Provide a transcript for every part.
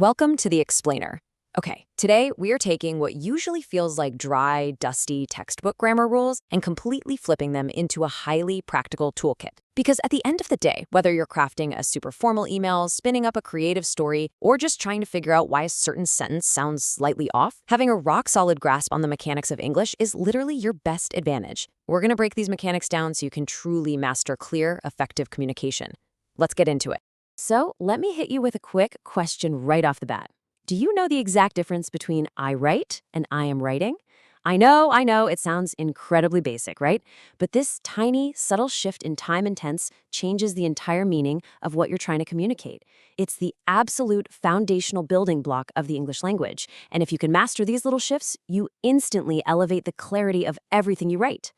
Welcome to the Explainer. Okay, today we are taking what usually feels like dry, dusty textbook grammar rules and completely flipping them into a highly practical toolkit. Because at the end of the day, whether you're crafting a super formal email, spinning up a creative story, or just trying to figure out why a certain sentence sounds slightly off, having a rock-solid grasp on the mechanics of English is literally your best advantage. We're going to break these mechanics down so you can truly master clear, effective communication. Let's get into it. So let me hit you with a quick question right off the bat. Do you know the exact difference between I write and I am writing? I know, it sounds incredibly basic, right? But this tiny, subtle shift in time and tense changes the entire meaning of what you're trying to communicate. It's the absolute foundational building block of the English language. And if you can master these little shifts, you instantly elevate the clarity of everything you write.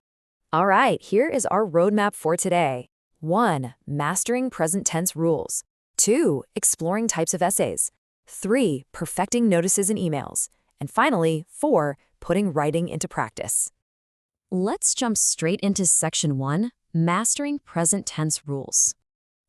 All right, here is our roadmap for today. 1. Mastering present tense rules. 2. Exploring types of essays. 3. Perfecting notices in emails. And finally, 4. Putting writing into practice. Let's jump straight into Section 1, Mastering Present Tense Rules.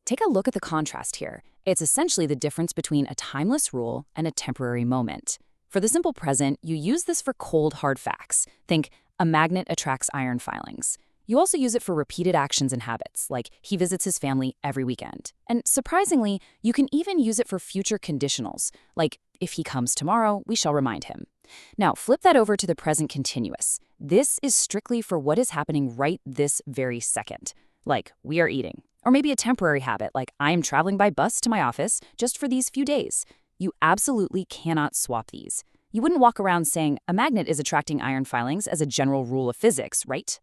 Take a look at the contrast here. It's essentially the difference between a timeless rule and a temporary moment. For the simple present, you use this for cold, hard facts. Think, a magnet attracts iron filings. You also use it for repeated actions and habits, like he visits his family every weekend. And surprisingly, you can even use it for future conditionals, like if he comes tomorrow, we shall remind him. Now, flip that over to the present continuous. This is strictly for what is happening right this very second, like we are eating. Or maybe a temporary habit, like I'm traveling by bus to my office just for these few days. You absolutely cannot swap these. You wouldn't walk around saying a magnet is attracting iron filings as a general rule of physics, right?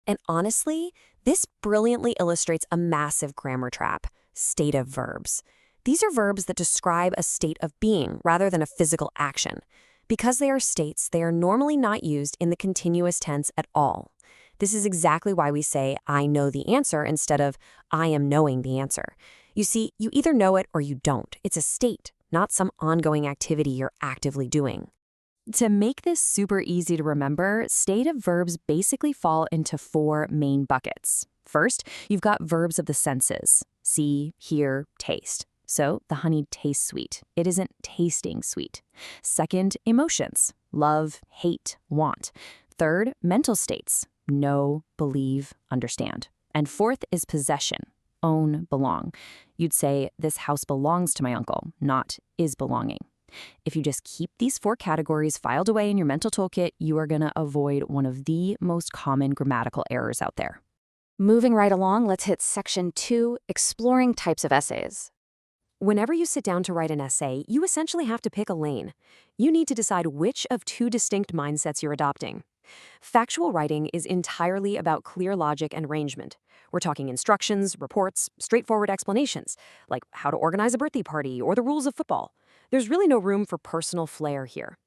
And honestly, this brilliantly illustrates a massive grammar trap, stative verbs. These are verbs that describe a state of being rather than a physical action. Because they are states, they are normally not used in the continuous tense at all. This is exactly why we say, I know the answer instead of, I am knowing the answer. You see, you either know it or you don't. It's a state, not some ongoing activity you're actively doing. To make this super easy to remember, stative verbs basically fall into 4 main buckets. First, you've got verbs of the senses: see, hear, taste. So the honey tastes sweet. It isn't tasting sweet. Second, emotions: love, hate, want. Third, mental states: know, believe, understand. And fourth is possession: own, belong. You'd say, this house belongs to my uncle, not is belonging. If you just keep these 4 categories filed away in your mental toolkit, you are going to avoid one of the most common grammatical errors out there. Moving right along, let's hit Section 2, Exploring Types of Essays. Whenever you sit down to write an essay, you essentially have to pick a lane. You need to decide which of 2 distinct mindsets you're adopting. Factual writing is entirely about clear logic and arrangement. We're talking instructions, reports, straightforward explanations, like how to organize a birthday party or the rules of football. There's really no room for personal flair here.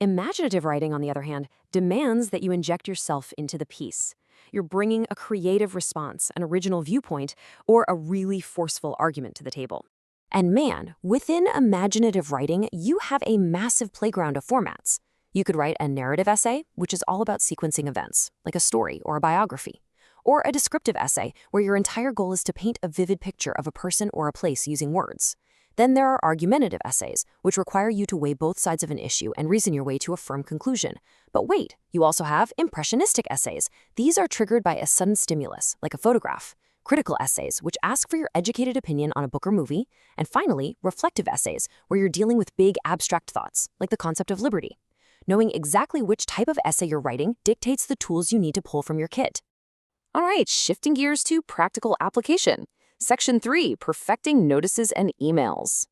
Imaginative writing, on the other hand, demands that you inject yourself into the piece. You're bringing a creative response, an original viewpoint, or a really forceful argument to the table. And man, within imaginative writing, you have a massive playground of formats. You could write a narrative essay, which is all about sequencing events, like a story or a biography. Or a descriptive essay, where your entire goal is to paint a vivid picture of a person or a place using words. Then there are argumentative essays, which require you to weigh both sides of an issue and reason your way to a firm conclusion. But wait, you also have impressionistic essays. These are triggered by a sudden stimulus, like a photograph. Critical essays, which ask for your educated opinion on a book or movie. And finally, reflective essays, where you're dealing with big abstract thoughts, like the concept of liberty. Knowing exactly which type of essay you're writing dictates the tools you need to pull from your kit. All right, shifting gears to practical application. Section 3, Perfecting Notices and Emails.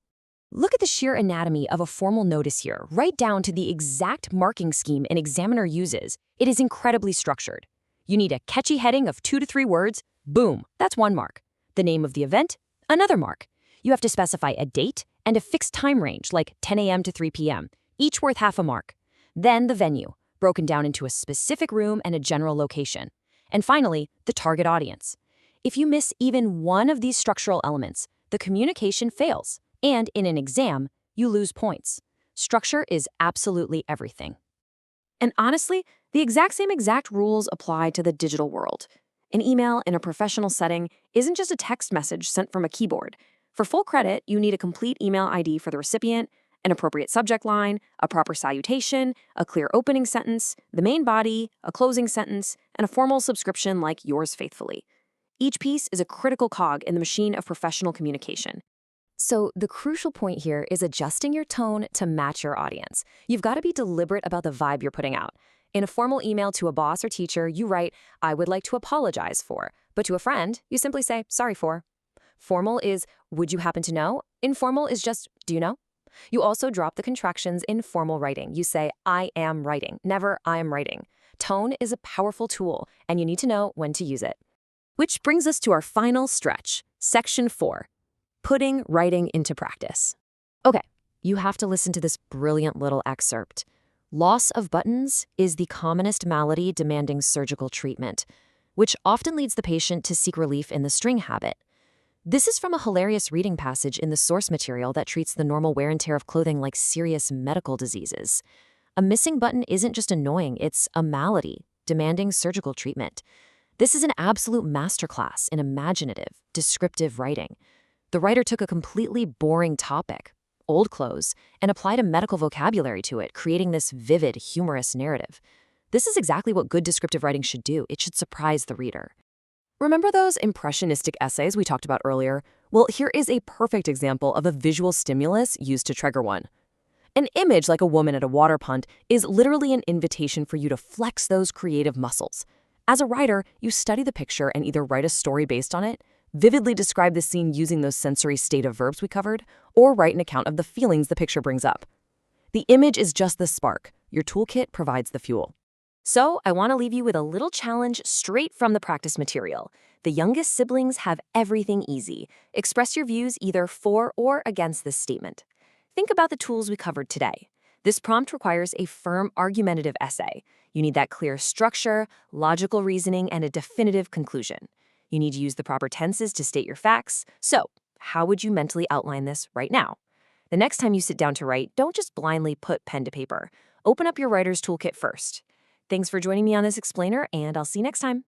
Look at the sheer anatomy of a formal notice here, right down to the exact marking scheme an examiner uses. It is incredibly structured. You need a catchy heading of 2 to 3 words. Boom, that's 1 mark. The name of the event, another mark. You have to specify a date and a fixed time range, like 10 a.m. to 3 p.m., each worth half a mark. Then the venue, broken down into a specific room and a general location. And finally, the target audience. If you miss even one of these structural elements, the communication fails, and in an exam, you lose points. Structure is absolutely everything. And honestly, the exact rules apply to the digital world. An email in a professional setting isn't just a text message sent from a keyboard. For full credit, you need a complete email ID for the recipient, An appropriate subject line, a proper salutation, a clear opening sentence, the main body, a closing sentence, and a formal subscription like yours faithfully. Each piece is a critical cog in the machine of professional communication. So the crucial point here is adjusting your tone to match your audience. You've got to be deliberate about the vibe you're putting out. In a formal email to a boss or teacher, you write, "I would like to apologize for," but to a friend, you simply say, "sorry for." Formal is, "would you happen to know?" Informal is just, "do you know?" You also drop the contractions in formal writing. You say, "I am writing," never "I am writing." Tone is a powerful tool, and you need to know when to use it. Which brings us to our final stretch, Section 4. Putting writing into practice. Okay, you have to listen to this brilliant little excerpt. Loss of buttons is the commonest malady demanding surgical treatment, which often leads the patient to seek relief in the string habit. This is from a hilarious reading passage in the source material that treats the normal wear and tear of clothing like serious medical diseases. A missing button isn't just annoying, it's a malady demanding surgical treatment. This is an absolute masterclass in imaginative, descriptive writing. The writer took a completely boring topic, old clothes, and applied a medical vocabulary to it, creating this vivid, humorous narrative. This is exactly what good descriptive writing should do. It should surprise the reader. Remember those impressionistic essays we talked about earlier? Well, here is a perfect example of a visual stimulus used to trigger one. An image like a woman at a water pond is literally an invitation for you to flex those creative muscles. As a writer, you study the picture and either write a story based on it, vividly describe the scene using those sensory stative verbs we covered, or write an account of the feelings the picture brings up. The image is just the spark. Your toolkit provides the fuel. So, I want to leave you with a little challenge straight from the practice material. The youngest siblings have everything easy. Express your views either for or against this statement. Think about the tools we covered today. This prompt requires a firm argumentative essay. You need that clear structure, logical reasoning, and a definitive conclusion. You need to use the proper tenses to state your facts. So, how would you mentally outline this right now? The next time you sit down to write, don't just blindly put pen to paper. Open up your writer's toolkit first. Thanks for joining me on this explainer, and I'll see you next time.